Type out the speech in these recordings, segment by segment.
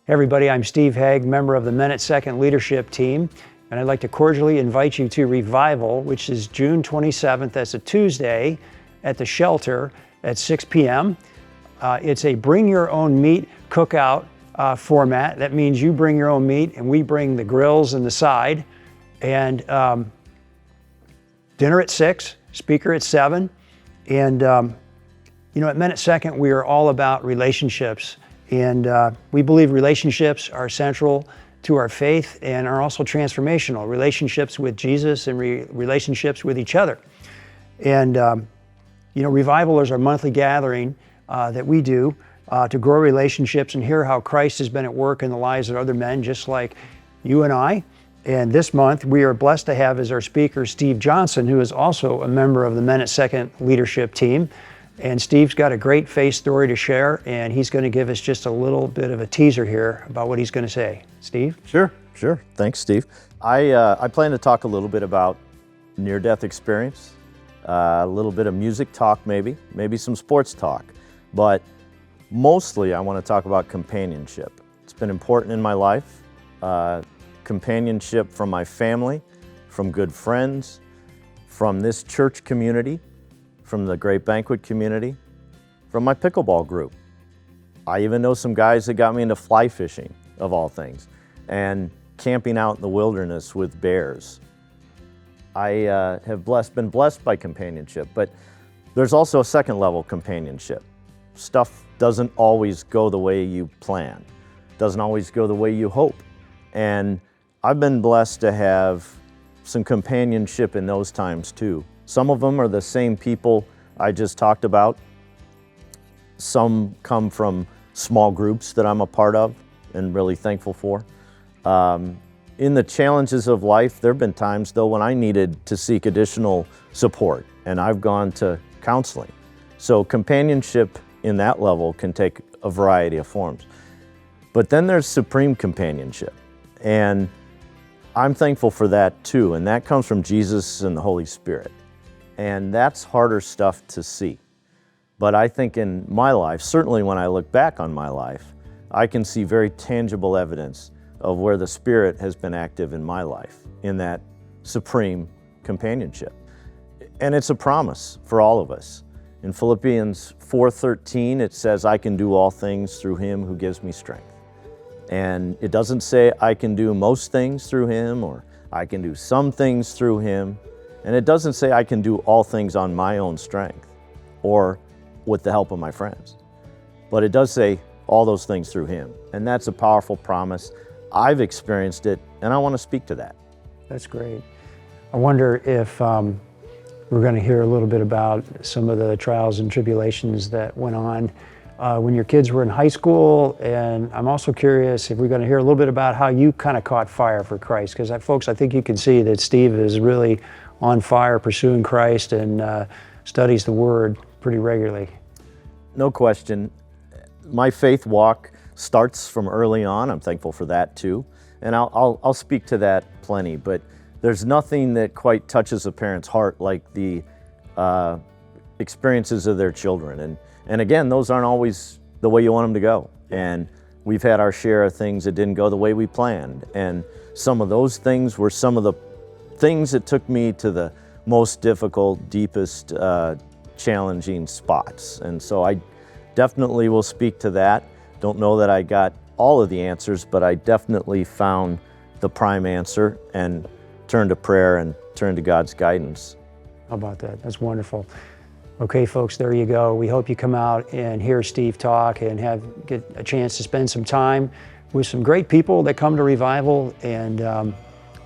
Hey everybody, I'm Steve Hague, member of the Men at Second leadership team, and I'd like to cordially invite you to Revival, which is June 27th. That's a Tuesday at the Shelter at 6 p.m. It's a bring your own meat cookout format. That means you bring your own meat and we bring the grills and the side. And dinner at 6, speaker at 7. And at Men at Second, we are all about relationships. And we believe relationships are central to our faith and are also transformational. Relationships with Jesus and relationships with each other. And, Revival is our monthly gathering that we do to grow relationships and hear how Christ has been at work in the lives of other men, just like you and I. And this month, we are blessed to have as our speaker Steve Johnson, who is also a member of the Men at Second leadership team. And Steve's got a great faith story to share, and he's going to give us just a little bit of a teaser here about what he's going to say. Steve? Sure. Thanks, Steve. I plan to talk a little bit about near-death experience, a little bit of music talk maybe some sports talk, but mostly I want to talk about companionship. It's been important in my life, companionship from my family, from good friends, from this church community, from the Great Banquet community, from my pickleball group. I even know some guys that got me into fly fishing, of all things, and camping out in the wilderness with bears. I have been blessed by companionship, but there's also a second level companionship. Stuff doesn't always go the way you plan, doesn't always go the way you hope. And I've been blessed to have some companionship in those times too. Some of them are the same people I just talked about. Some come from small groups that I'm a part of and really thankful for. In the challenges of life, there have been times though when I needed to seek additional support, and I've gone to counseling. So companionship in that level can take a variety of forms. But then there's supreme companionship, and I'm thankful for that too, and that comes from Jesus and the Holy Spirit. And that's harder stuff to see. But I think in my life, certainly when I look back on my life, I can see very tangible evidence of where the Spirit has been active in my life, in that supreme companionship. And it's a promise for all of us. In Philippians 4:13, it says, I can do all things through Him who gives me strength. And it doesn't say I can do most things through Him, or I can do some things through Him. And it doesn't say I can do all things on my own strength or with the help of my friends. But it does say all those things through Him. And that's a powerful promise. I've experienced it, and I want to speak to that. That's great. I wonder if we're going to hear a little bit about some of the trials and tribulations that went on when your kids were in high school. And I'm also curious if we're going to hear a little bit about how you kind of caught fire for Christ. Because folks, I think you can see that Steve is really on fire pursuing Christ and studies the Word pretty regularly. No question. My faith walk starts from early on. I'm thankful for that too. And I'll speak to that plenty, but there's nothing that quite touches a parent's heart like the experiences of their children. And again, those aren't always the way you want them to go. And we've had our share of things that didn't go the way we planned. And some of those things were some of the things that took me to the most difficult, deepest, challenging spots. And so I definitely will speak to that. Don't know that I got all of the answers, but I definitely found the prime answer and turned to prayer and turned to God's guidance. How about that? That's wonderful. Okay, folks, there you go. We hope you come out and hear Steve talk and get a chance to spend some time with some great people that come to Revival. And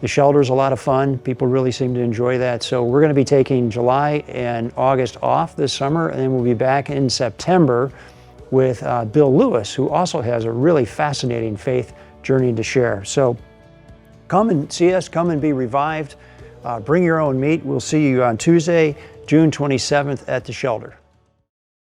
the shelter's a lot of fun. People really seem to enjoy that. So we're going to be taking July and August off this summer, and then we'll be back in September with Bill Lewis, who also has a really fascinating faith journey to share. So come and see us, come and be revived. Bring your own meat. We'll see you on Tuesday, June 27th at the Shelter.